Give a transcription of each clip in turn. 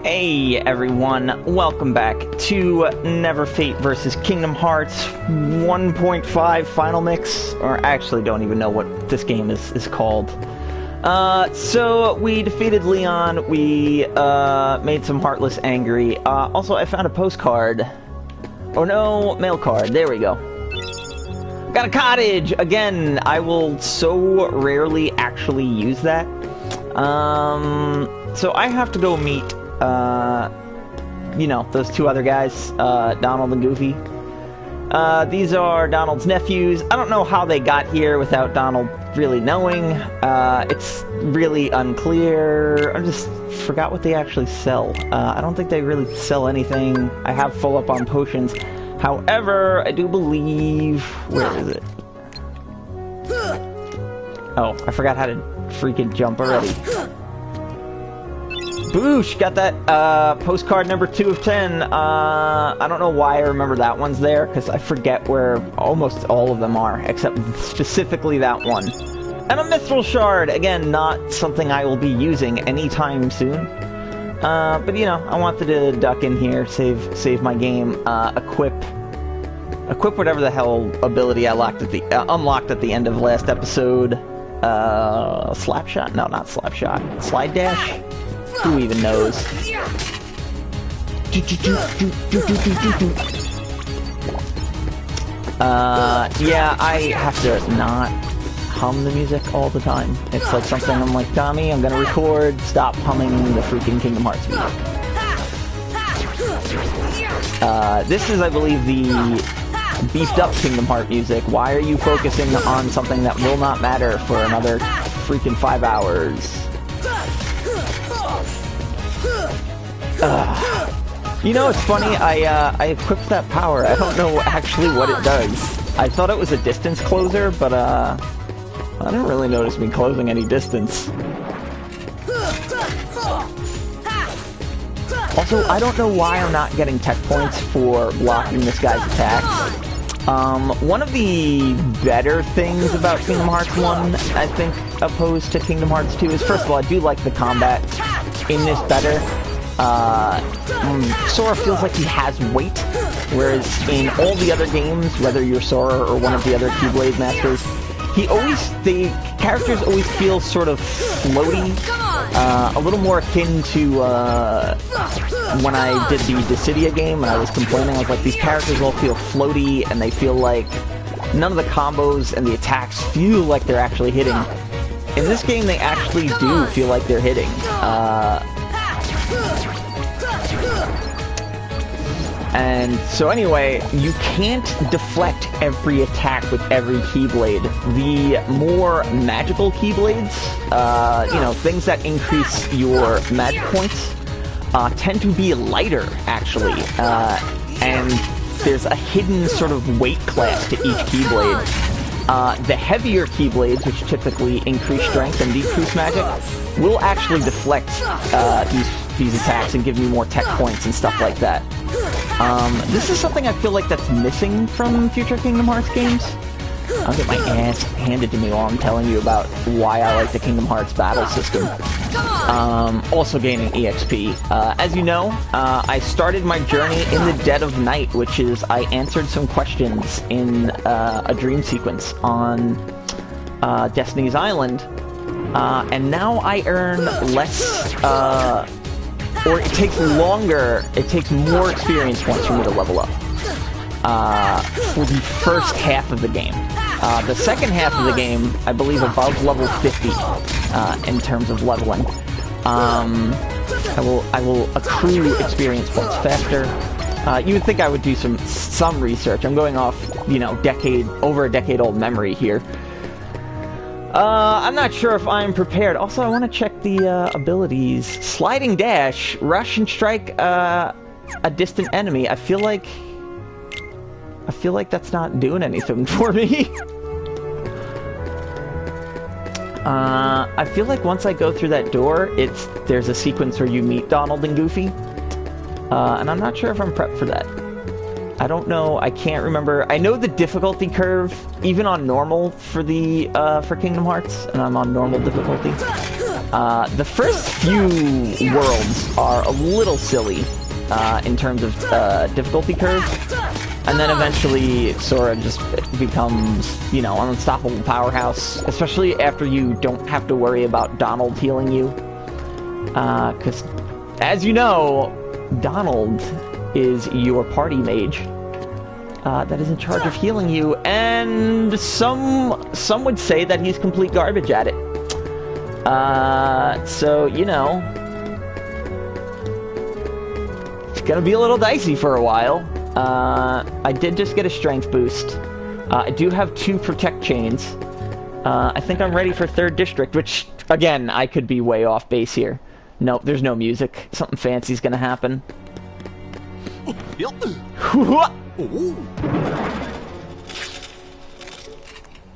Hey everyone, welcome back to Neverfate versus Kingdom Hearts 1.5 Final Mix, or actually don't even know what this game is called. So we defeated Leon, we made some Heartless angry. Also I found a postcard. Oh no, mail card, there we go. Got a cottage! Again, I will so rarely actually use that. So I have to go meet you know, those two other guys, Donald and Goofy. These are Donald's nephews. I don't know how they got here without Donald really knowing. It's really unclear. I just forgot what they actually sell. I don't think they really sell anything. I have full up on potions. However, I do believe... Where is it? Oh, I forgot how to freaking jump already. Boosh! Got that postcard number 2 of 10. I don't know why I remember that one's there, because I forget where almost all of them are, except specifically that one. And a Mithril Shard! Again, not something I will be using anytime soon. But you know, I wanted to duck in here, save my game, equip whatever the hell ability I unlocked at the end of last episode. Slapshot? No, not Slapshot. Slide Dash? Who even knows? Yeah, I have to not hum the music all the time. It's like something I'm like, Tommy, I'm gonna record, stop humming the freaking Kingdom Hearts music. This is, I believe, the beefed up Kingdom Heart music. Why are you focusing on something that will not matter for another freaking 5 hours? You know, it's funny, I equipped that power. I don't know actually what it does. I thought it was a distance closer, but I didn't really notice me closing any distance. Also, I don't know why I'm not getting tech points for blocking this guy's attacks. One of the better things about Kingdom Hearts 1, I think, opposed to Kingdom Hearts 2 is, first of all, I do like the combat in this better. Sora feels like he has weight, whereas in all the other games, whether you're Sora or one of the other Keyblade Masters, the characters always feel sort of floaty, a little more akin to, when I did the Dissidia game, and I was complaining, I was like, these characters all feel floaty, and they feel like none of the combos and the attacks feel like they're actually hitting. In this game, they actually do feel like they're hitting. And so anyway, you can't deflect every attack with every Keyblade. The more magical Keyblades, you know, things that increase your magic points, tend to be lighter, actually. And there's a hidden sort of weight class to each Keyblade. The heavier Keyblades, which typically increase strength and decrease magic, will actually deflect these attacks and give you more tech points and stuff like that. This is something I feel like that's missing from future Kingdom Hearts games. I'll get my ass handed to me while I'm telling you about why I like the Kingdom Hearts battle system. Also gaining EXP. As you know, I started my journey in the dead of night, which is I answered some questions in a dream sequence on Destiny's Island, and now I earn less, or it takes longer, it takes more experience points for me to level up, for the first half of the game. The second half of the game, I believe above level 50, in terms of leveling. I will accrue experience points faster. You would think I would do some research. I'm going off, you know, over a decade old memory here. I'm not sure if I'm prepared. Also, I want to check the abilities. Sliding Dash, rush and strike a distant enemy. I feel like that's not doing anything for me. I feel like once I go through that door, there's a sequence where you meet Donald and Goofy. And I'm not sure if I'm prepped for that. I don't know, I can't remember. I know the difficulty curve, even on normal for Kingdom Hearts, and I'm on normal difficulty. The first few worlds are a little silly in terms of difficulty curve, and then eventually Sora just becomes, you know, an unstoppable powerhouse, especially after you don't have to worry about Donald healing you. Because, as you know, Donald is your party mage that is in charge of healing you, and some would say that he's complete garbage at it. So, you know, it's gonna be a little dicey for a while. I did just get a strength boost. I do have 2 protect chains. I think I'm ready for 3rd district, which, again, I could be way off base here. Nope, there's no music. Something fancy's gonna happen.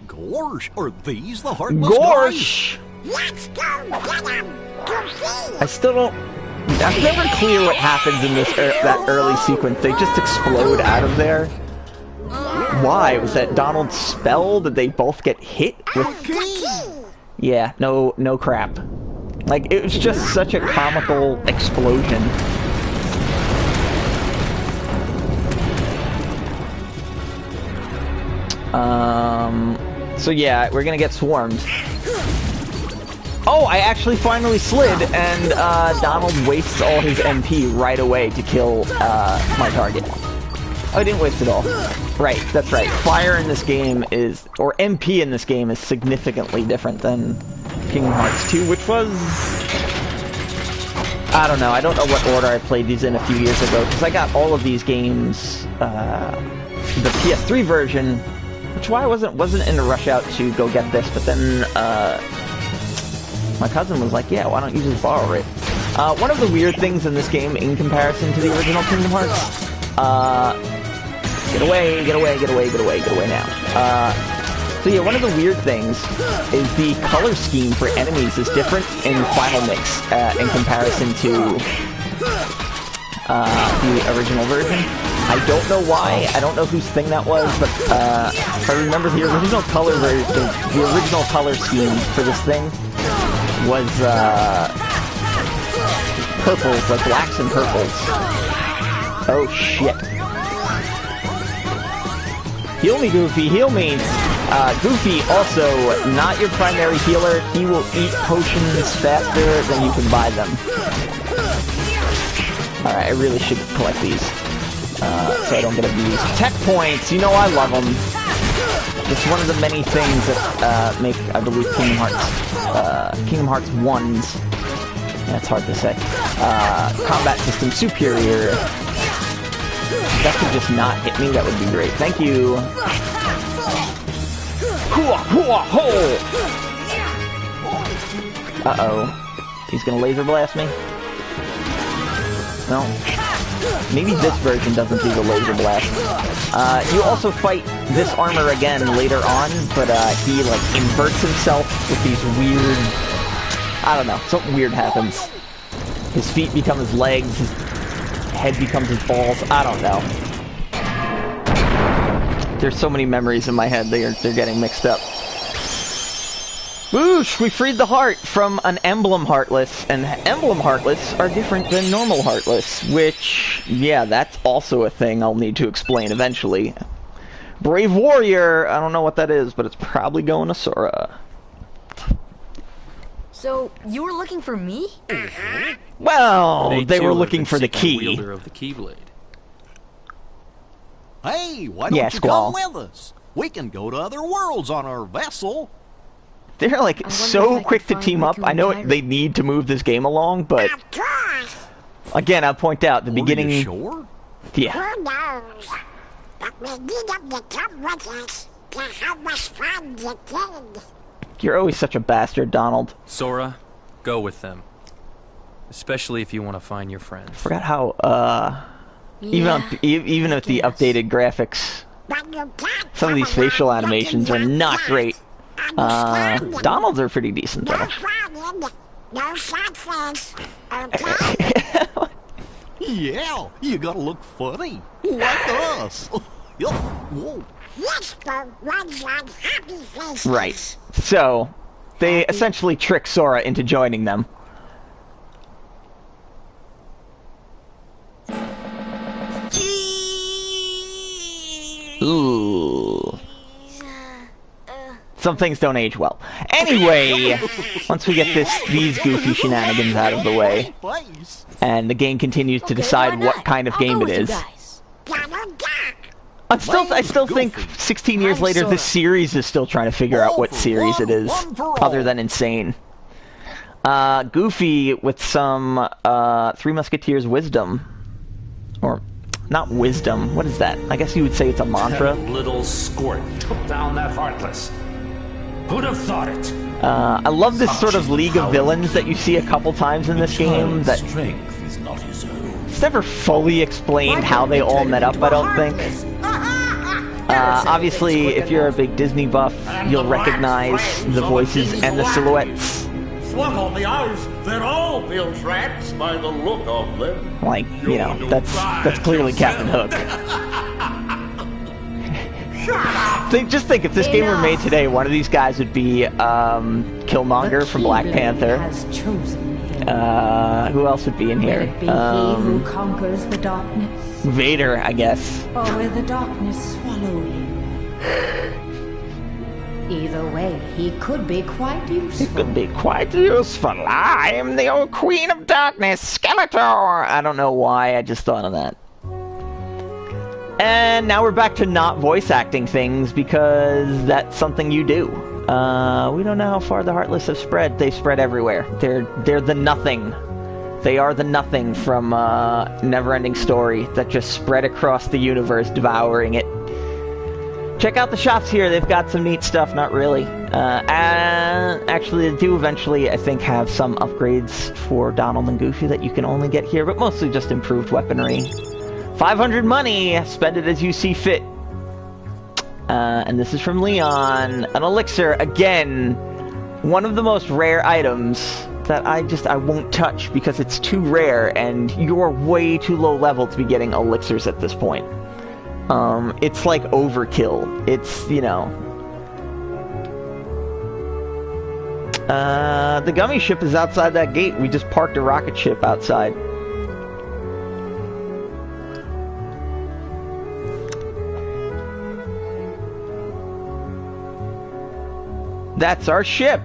Gorsh, are these the heartless Gorsh! guys? Let's go get him! I still don't... I'm never clear what happens in this that early sequence. They just explode out of there. Why? Was that Donald's spell? Did they both get hit with... Yeah, no crap. Like, it was just such a comical explosion. So yeah, we're gonna get swarmed. Oh, I actually finally slid, and Donald wastes all his MP right away to kill my target. Oh, I didn't waste it all. Right, that's right. Fire in this game is, or MP in this game is significantly different than Kingdom Hearts 2, which was... I don't know what order I played these in a few years ago, because I got all of these games, the PS3 version, which why I wasn't in a rush out to go get this, but then, my cousin was like, yeah, why don't you just borrow it? One of the weird things in this game, in comparison to the original Kingdom Hearts, get away now. So yeah, one of the weird things is the color scheme for enemies is different in Final Mix, in comparison to, the original version. I don't know why, I don't know whose thing that was, but, if I remember the original color scheme for this thing was, purples, like blacks and purples. Oh shit. Heal me, Goofy, heal me! Goofy, also, not your primary healer. He will eat potions faster than you can buy them. Alright, I really should collect these, so I don't get abused. Tech points, you know I love them. It's one of the many things that, make, I believe, Kingdom Hearts 1's, that's hard to say, combat system superior. If that could just not hit me, that would be great. Thank you. Uh-oh. He's gonna laser blast me? No. Maybe this version doesn't do the laser blast. You also fight this armor again later on, but he, like, inverts himself with these weird... I don't know, something weird happens. His feet become his legs, his head becomes his balls, I don't know. There's so many memories in my head, they're getting mixed up. Whoosh! We freed the heart from an Emblem Heartless, and Emblem Heartless are different than normal Heartless, which, yeah, that's also a thing I'll need to explain eventually. Brave Warrior! I don't know what that is, but it's probably going to Sora. So, you were looking for me? Well, they were looking for the key. Wielder of the Keyblade. Hey, why don't you come with us? We can go to other worlds on our vessel. They're like so quick to team up. I know they need to move this game along, but again, I'll point out the beginning. Are you sure? Yeah. Who knows? But we need them to come with us to have us find the kid. You're always such a bastard, Donald. Sora, go with them. Especially if you want to find your friends. Forgot how even with the updated graphics, some of these facial animations are not great. Donald's are pretty decent though. No sad face, okay? Yeah, you gotta look funny, like us. Whoa. Whisper runs on happy faces. Right. So, they essentially trick Sora into joining them. Ooh. Some things don't age well. Anyway, once we get these goofy shenanigans out of the way, and the game continues to decide what kind of game it is. I still think 16 years later, this series is still trying to figure out what series it is, other than insane. Goofy with some Three Musketeers wisdom, or not wisdom. What is that? I guess you would say it's a mantra. Little squirt took down that Heartless. Who'd have thought it? I love this sort of League of Villains that you see a couple times in this game. That strength is not his own. It's never fully explained how they all met up, I don't think. Obviously, if you're a big Disney buff, you'll recognize the voices and the silhouettes. Slug on the eyes, they're all Bill's rats by the look of them. Like, you know, that's clearly Captain Hook. Just think, if this game were made today, one of these guys would be Killmonger from Black Panther. Who else would be in here? He who conquers the darkness, Vader, I guess. or will the darkness swallow him? Either way, he could be quite useful. It could be quite useful. I am the old Queen of Darkness, Skeletor! I don't know why, I just thought of that. And now we're back to not voice acting things, because that's something you do. We don't know how far the Heartless have spread. They spread everywhere. They're the nothing. They are the nothing from Neverending Story that just spread across the universe, devouring it. Check out the shops here. They've got some neat stuff. Not really. And actually, they do eventually, I think, have some upgrades for Donald and Goofy that you can only get here, but mostly just improved weaponry. 500 money! Spend it as you see fit. And this is from Leon. An elixir, again, one of the most rare items that I won't touch because it's too rare and you're way too low level to be getting elixirs at this point. It's like overkill. It's, you know... the gummy ship is outside that gate. We just parked a rocket ship outside. That's our ship!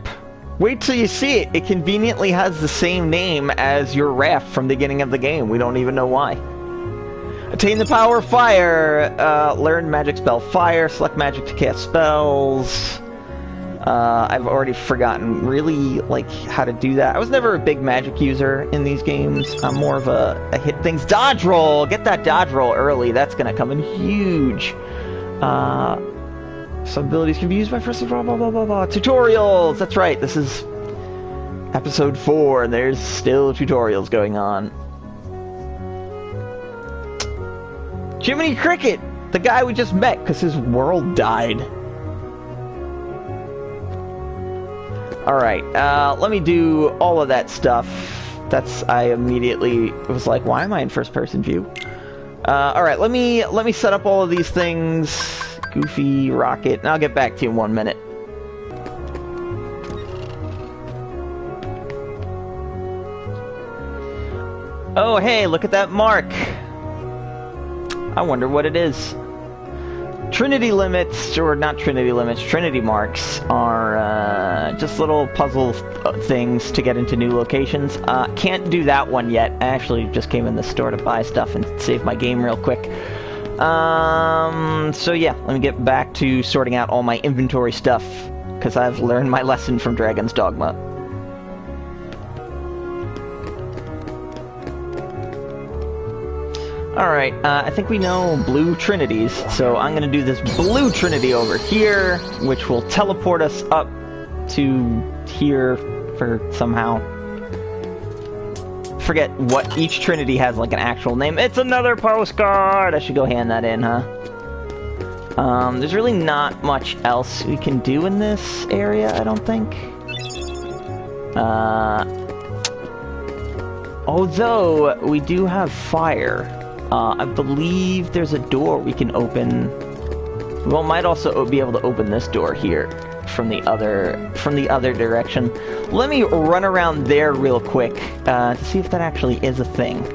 Wait till you see it. It conveniently has the same name as your raft from the beginning of the game. We don't even know why. Attain the power of fire. Learn magic spell fire. Select magic to cast spells. I've already forgotten really like how to do that. I was never a big magic user in these games. I'm more of a hit things. Dodge roll! Get that dodge roll early. That's gonna come in huge. Some abilities can be used by first blah blah blah blah blah. Tutorials! That's right, this is episode 4 and there's still tutorials going on. Jiminy Cricket! The guy we just met because his world died. Alright, let me do all of that stuff. I immediately was like, why am I in first person view? Alright, let me set up all of these things. Goofy, Rocket, and I'll get back to you in 1 minute. Oh, hey, look at that mark! I wonder what it is. Trinity limits, or not Trinity limits, Trinity marks are just little puzzle things to get into new locations. Can't do that one yet. I actually just came in the store to buy stuff and save my game real quick. So yeah, let me get back to sorting out all my inventory stuff, because I've learned my lesson from Dragon's Dogma. Alright, I think we know blue trinities, so I'm gonna do this blue trinity over here, which will teleport us up to here for somehow. Forget what each trinity has like an actual name. It's another postcard! I should go hand that in, huh? There's really not much else we can do in this area, I don't think. Although, we do have fire. I believe there's a door we can open. We might also be able to open this door here. from the other direction. Let me run around there real quick to see if that actually is a thing.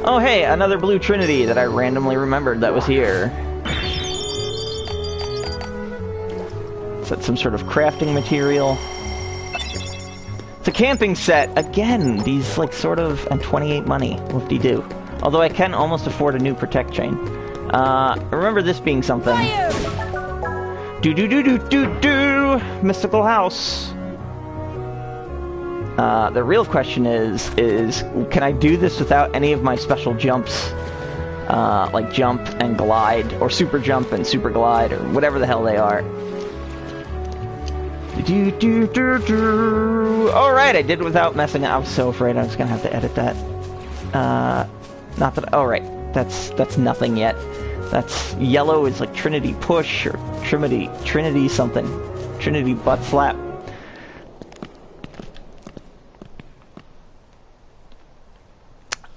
Oh hey, another blue trinity that I randomly remembered that was here. Is that some sort of crafting material? It's a camping set. Again, these like sort of, and 28 money. Whoop-de-doo. Although I can almost afford a new protect chain. Remember this being something. Do-do-do-do-do-do! Mystical house. The real question is can I do this without any of my special jumps? Like jump and glide, or super jump and super glide, or whatever the hell they are. Alright, I did it without messing up. I was so afraid I was gonna have to edit that. Not that. Alright, that's nothing yet. That's yellow is like Trinity push or Trinity something. Trinity butt slap.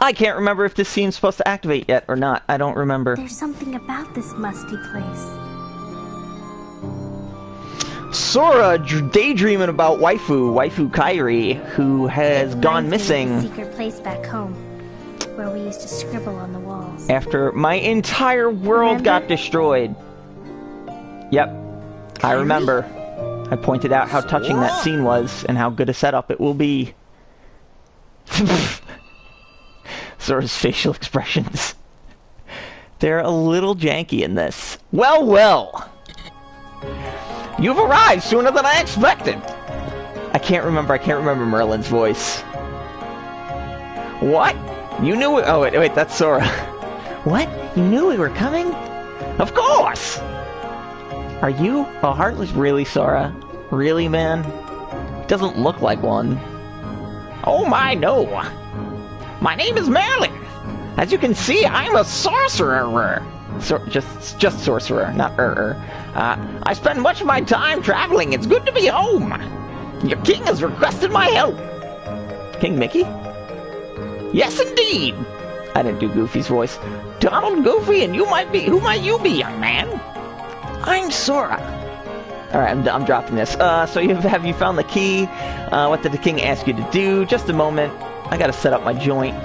I can't remember if this scene's supposed to activate yet or not. I don't remember. There's something about this musty place. Sora daydreaming about waifu Kairi, who has gone missing. Secret place back home, where we used to scribble on the walls. After my entire world got destroyed. Yep, Kairi? I remember. I pointed out how touching that scene was and how good a setup it will be. Sora's facial expressions. They're a little janky in this. Well, well. You've arrived sooner than I expected. I can't remember Merlin's voice. What? You knew it? Oh, wait, that's Sora. What? You knew we were coming? Of course! Are you a heartless? Really, Sora? Really, man? Doesn't look like one. Oh my, no. My name is Merlin. As you can see, I'm a sorcerer. Just sorcerer, not I spend much of my time traveling. It's good to be home. Your king has requested my help. King Mickey? Yes, indeed. I didn't do Goofy's voice. Donald, Goofy, and who might you be, young man? I'm Sora. Alright, I'm dropping this. So have you found the key? What did the king ask you to do? Just a moment. I gotta set up my joint.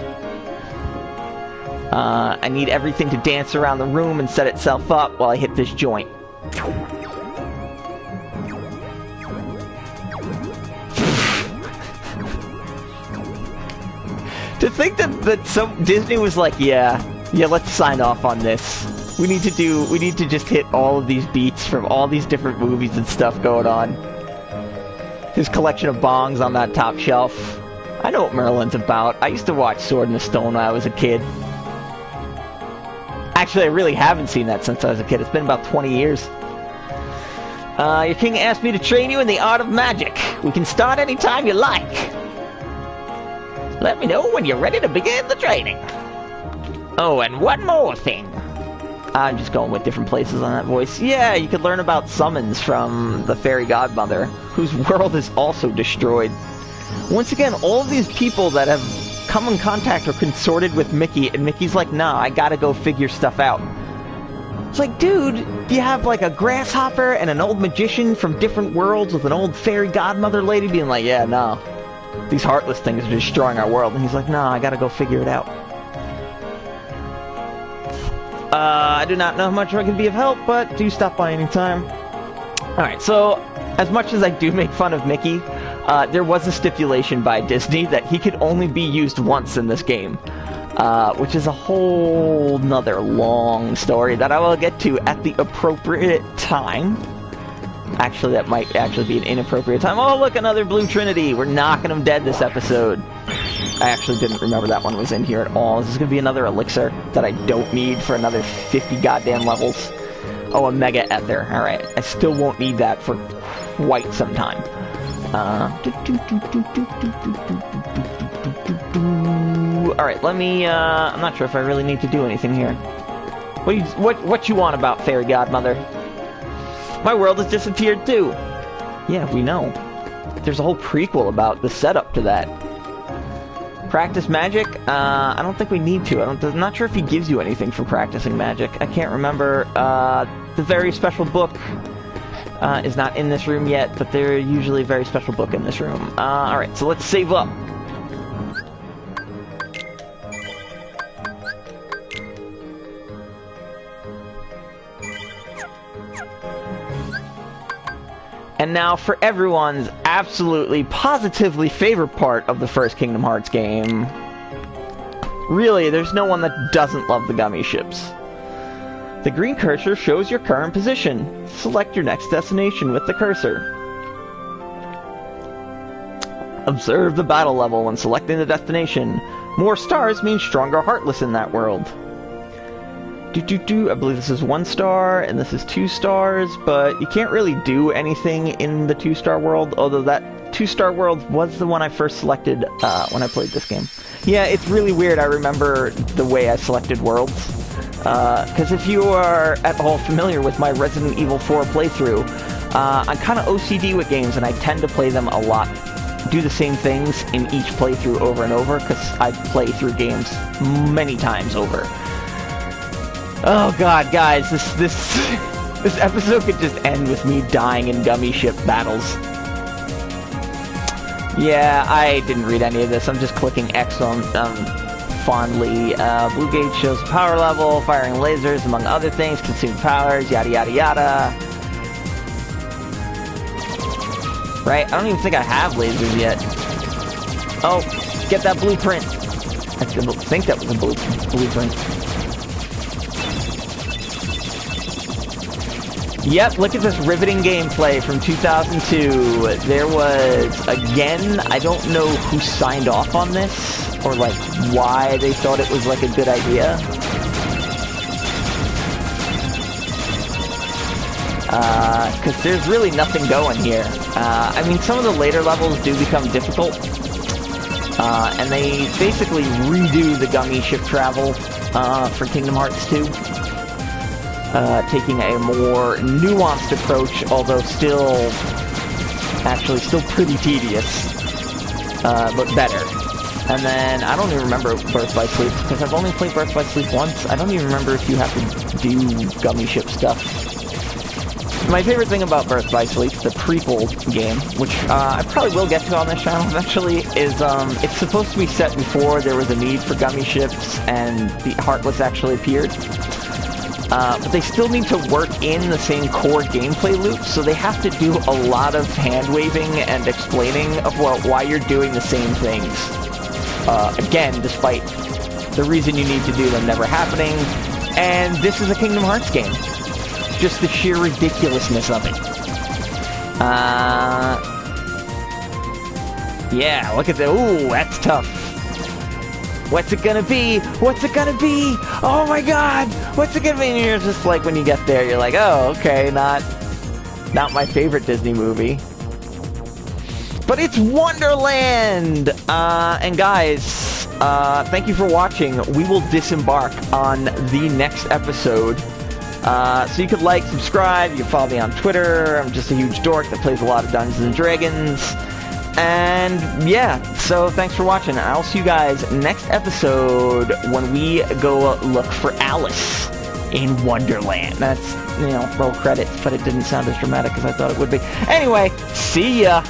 I need everything to dance around the room and set itself up while I hit this joint. To think that some Disney was like, yeah, let's sign off on this. We need to just hit all of these beats from all these different movies and stuff going on. His collection of bongs on that top shelf. I know what Merlin's about. I used to watch Sword in the Stone when I was a kid. Actually, I really haven't seen that since I was a kid. It's been about 20 years. Your king asked me to train you in the art of magic. We can start anytime you like. Let me know when you're ready to begin the training. Oh, and one more thing. I'm just going with different places on that voice. Yeah, you could learn about summons from the fairy godmother, whose world is also destroyed. Once again, all of these people that have come in contact or consorted with Mickey, and Mickey's like, nah, I gotta go figure stuff out. It's like, dude, you have like a grasshopper and an old magician from different worlds with an old fairy godmother lady being like, yeah, no, these heartless things are destroying our world. And he's like, nah, I gotta go figure it out. I do not know how much I can be of help, but do stop by anytime. Alright, so, as much as I do make fun of Mickey, there was a stipulation by Disney that he could only be used once in this game, which is a whole nother long story that I will get to at the appropriate time. Actually, that might actually be an inappropriate time. Oh, look, another Blue Trinity! We're knocking them dead this episode. I actually didn't remember that one was in here at all. This is going to be another elixir that I don't need for another 50 goddamn levels. Oh, a Mega Ether. Alright, I still won't need that for quite some time. Alright, let me, I'm not sure if I really need to do anything here. What you want about Fairy Godmother? My world has disappeared too. Yeah, we know. There's a whole prequel about the setup to that. Practice magic? I don't think we need to. I'm not sure if he gives you anything for practicing magic. I can't remember. the very special book is not in this room yet, but there's usually a very special book in this room. Alright, so let's save up. And now for everyone's absolutely, positively favorite part of the first Kingdom Hearts game. Really, there's no one that doesn't love the gummy ships. The green cursor shows your current position. Select your next destination with the cursor. Observe the battle level when selecting the destination. More stars means stronger Heartless in that world. I believe this is 1 star, and this is 2 stars, but you can't really do anything in the 2-star world, although that 2-star world was the one I first selected when I played this game. Yeah, it's really weird. I remember the way I selected worlds. Because if you are at all familiar with my Resident Evil 4 playthrough, I'm kind of OCD with games, and I tend to play them a lot. Do the same things in each playthrough over and over, because I play through games many times over. Oh god, guys, this episode could just end with me dying in gummy ship battles. Yeah, I didn't read any of this. I'm just clicking X on fondly. Blue gauge shows power level, firing lasers, among other things, consume powers, yada yada yada. Right? I don't even think I have lasers yet. Oh, get that blueprint. I think that was a blueprint. Yep, look at this riveting gameplay from 2002. There was, again, I don't know who signed off on this, or like why they thought it was like a good idea. Because there's really nothing going here. I mean, some of the later levels do become difficult. And they basically redo the gummy ship travel for Kingdom Hearts 2. Taking a more nuanced approach, although still pretty tedious, but better. And then, I don't even remember Birth by Sleep, because I've only played Birth by Sleep once. I don't even remember if you have to do gummy ship stuff. My favorite thing about Birth by Sleep, the prequel game, which I probably will get to on this channel eventually, is it's supposed to be set before there was a need for gummy ships and the Heartless actually appeared. But they still need to work in the same core gameplay loop, so they have to do a lot of hand-waving and explaining of why you're doing the same things. Again, despite the reason you need to do them never happening. And this is a Kingdom Hearts game. Just the sheer ridiculousness of it. Yeah, look at that. Ooh, that's tough. What's it gonna be? What's it gonna be? Oh my god! What's it gonna be? And you're just like, when you get there, you're like, oh, okay, not my favorite Disney movie. But it's Wonderland! And guys, thank you for watching. We will disembark on the next episode. So you could like, subscribe, you can follow me on Twitter. I'm just a huge dork that plays a lot of Dungeons & Dragons. And yeah, so thanks for watching. I'll see you guys next episode when we go look for Alice in Wonderland. That's, roll credits, but it didn't sound as dramatic as I thought it would be. Anyway, see ya!